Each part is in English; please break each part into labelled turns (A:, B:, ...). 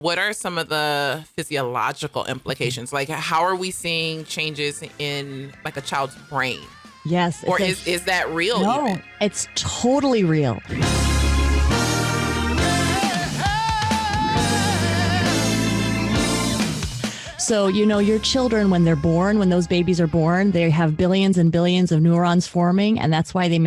A: What are some of the physiological implications? Like, how are we seeing changes in like a child's brain?
B: Yes.
A: Or is that real
B: No,
A: even?
B: it's totally real. So, your children, when they're born, when those babies are born, they have billions and billions of neurons forming. And that's why the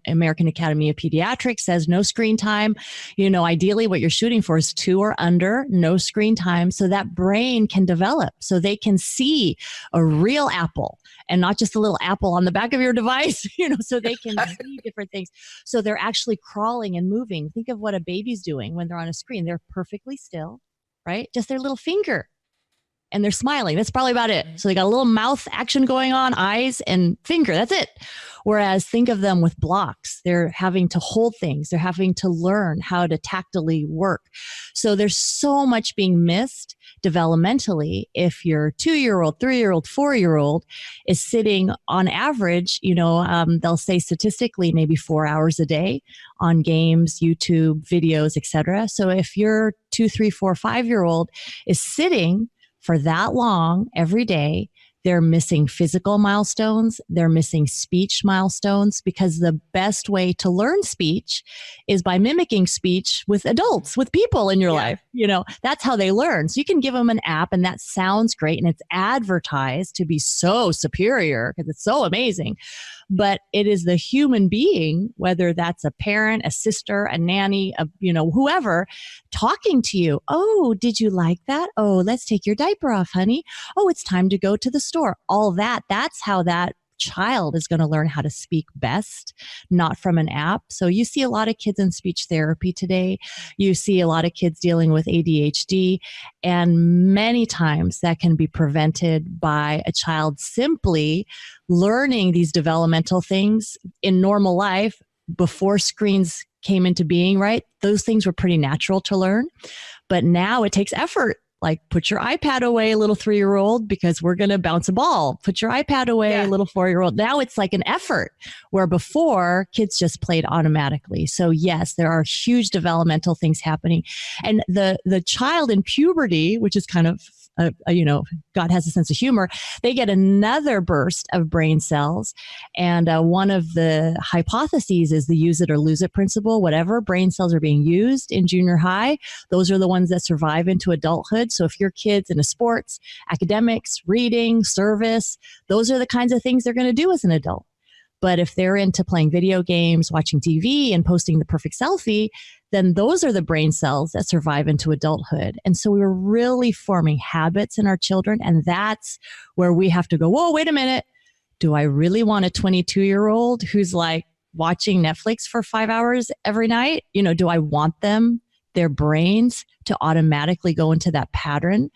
B: American Academy of Pediatrics says no screen time. Ideally what you're shooting for is 2 or under, no screen time, so that brain can develop, so they can see a real apple and not just a little apple on the back of your device, so they can see different things. So they're actually crawling and moving. Think of what a baby's doing when they're on a screen. They're perfectly still, right? Just their little finger. And they're smiling. That's probably about it. So they got a little mouth action going on, eyes and finger. That's it. Whereas think of them with blocks. They're having to hold things. They're having to learn how to tactily work. So there's so much being missed developmentally if your 2-year-old, 3-year-old, 4-year-old is sitting on average, they'll say statistically maybe 4 hours a day on games, YouTube, videos, etc. So if your 2, 3, 4, 5-year-old is sitting for that long every day, they're missing physical milestones. They're missing speech milestones, because the best way to learn speech is by mimicking speech with adults, with people in your life. That's how they learn. So you can give them an app and that sounds great and it's advertised to be so superior because it's so amazing. But it is the human being, whether that's a parent, a sister, a nanny, whoever, talking to you. Oh, did you like that? Oh, let's take your diaper off, honey. Oh, it's time to go to the store. All that's how that child is going to learn how to speak best, not from an app. So you see a lot of kids in speech therapy today. You see a lot of kids dealing with ADHD, and many times that can be prevented by a child simply learning these developmental things in normal life before screens came into being, right? Those things were pretty natural to learn, but now it takes effort. Like, put your iPad away, little 3-year-old, because we're going to bounce a ball. Put your iPad away, little 4-year-old. Now it's like an effort, where before kids just played automatically. So yes, there are huge developmental things happening. And the child in puberty, which is kind of, God has a sense of humor, they get another burst of brain cells. And one of the hypotheses is the use it or lose it principle. Whatever brain cells are being used in junior high, those are the ones that survive into adulthood. So if your kid's into sports, academics, reading, service, those are the kinds of things they're going to do as an adult. But if they're into playing video games, watching TV, and posting the perfect selfie, then those are the brain cells that survive into adulthood. And so we're really forming habits in our children. And that's where we have to go, whoa, wait a minute. Do I really want a 22-year-old who's like watching Netflix for 5 hours every night? Do I want their brains to automatically go into that pattern?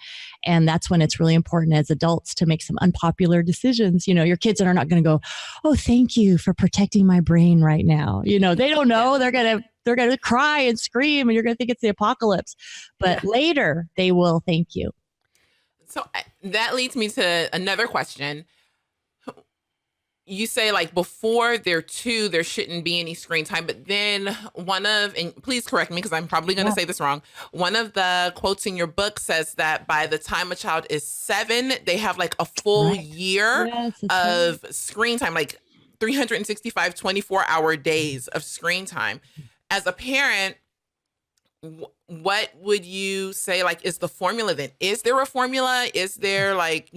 B: And that's when it's really important as adults to make some unpopular decisions. Your kids are not going to go, oh, thank you for protecting my brain right now. They don't know. They're going to cry and scream, and you're going to think it's the apocalypse. But later they will thank you.
A: So that leads me to another question. You say like before they're 2, there shouldn't be any screen time. But then and please correct me because I'm probably going to say this wrong. One of the quotes in your book says that by the time a child is 7, they have like a full year of screen time, like 365, 24-hour days of screen time. As a parent, what would you say, like, is the formula then? Is there a formula? Is there like,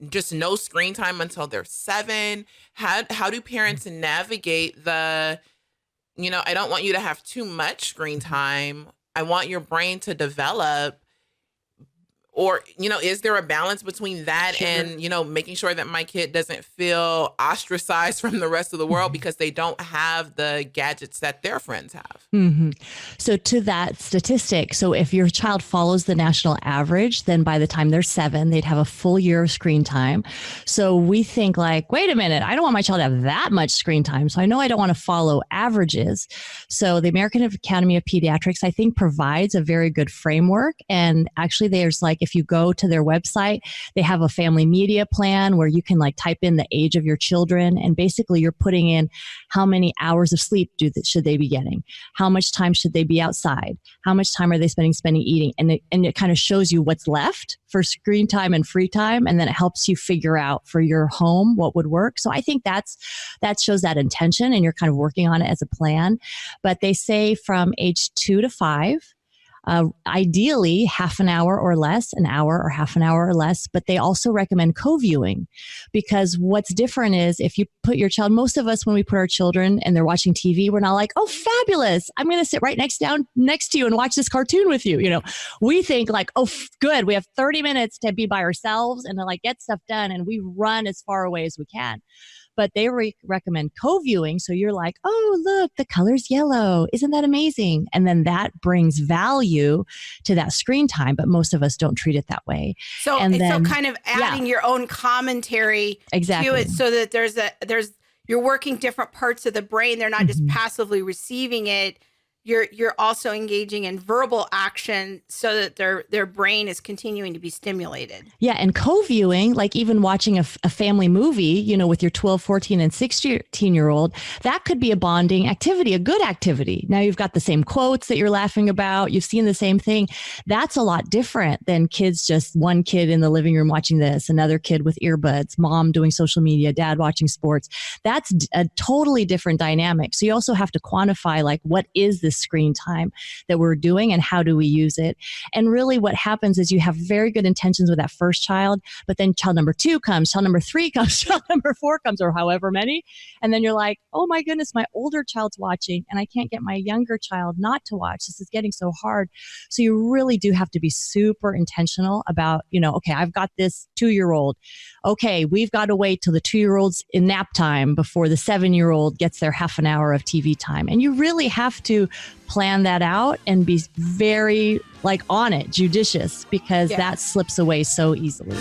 A: just no screen time until they're 7? How do parents navigate I don't want you to have too much screen time. I want your brain to develop. Or, is there a balance between that and, making sure that my kid doesn't feel ostracized from the rest of the world because they don't have the gadgets that their friends have?
B: Mm-hmm. So to that statistic, so if your child follows the national average, then by the time they're 7, they'd have a full year of screen time. So we think like, wait a minute, I don't want my child to have that much screen time. So I know I don't want to follow averages. So the American Academy of Pediatrics, I think, provides a very good framework. And actually there's like, if if you go to their website, they have a family media plan where you can like type in the age of your children. And basically you're putting in how many hours of sleep should they be getting? How much time should they be outside? How much time are they spending eating? And it kind of shows you what's left for screen time and free time. And then it helps you figure out for your home what would work. So I think that shows that intention, and you're kind of working on it as a plan. But they say from age 2 to 5, ideally half an hour or less, an hour or half an hour or less, but they also recommend co-viewing, because what's different is if you put your child, most of us, when we put our children and they're watching TV, we're not like, oh, fabulous, I'm going to sit right next to you and watch this cartoon with you. You know, we think like, oh, good, we have 30 minutes to be by ourselves and to like get stuff done. And we run as far away as we can. But they recommend co-viewing. So you're like, oh, look, the color's yellow. Isn't that amazing? And then that brings value to that screen time. But most of us don't treat it that way.
C: So, so kind of adding your own commentary to it, so that you're working different parts of the brain. They're not just passively receiving it. You're also engaging in verbal action so that their brain is continuing to be stimulated.
B: Yeah. And co-viewing, like even watching a family movie, you know, with your 12, 14 and 16-year-old, that could be a bonding activity, a good activity. Now you've got the same quotes that you're laughing about. You've seen the same thing. That's a lot different than kids, just one kid in the living room watching this, another kid with earbuds, mom doing social media, dad watching sports. That's a totally different dynamic. So you also have to quantify like, what is this screen time that we're doing and how do we use it? And really what happens is you have very good intentions with that first child, but then child number 2 comes, child number 3 comes, child number 4 comes, or however many. And then you're like, oh my goodness, my older child's watching and I can't get my younger child not to watch. This is getting so hard. So you really do have to be super intentional about, you know, okay, I've got this 2-year-old. Okay, we've got to wait till the 2-year-old's in nap time before the 7-year-old gets their half an hour of TV time. And you really have to plan that out and be very like on it, judicious, because that slips away so easily.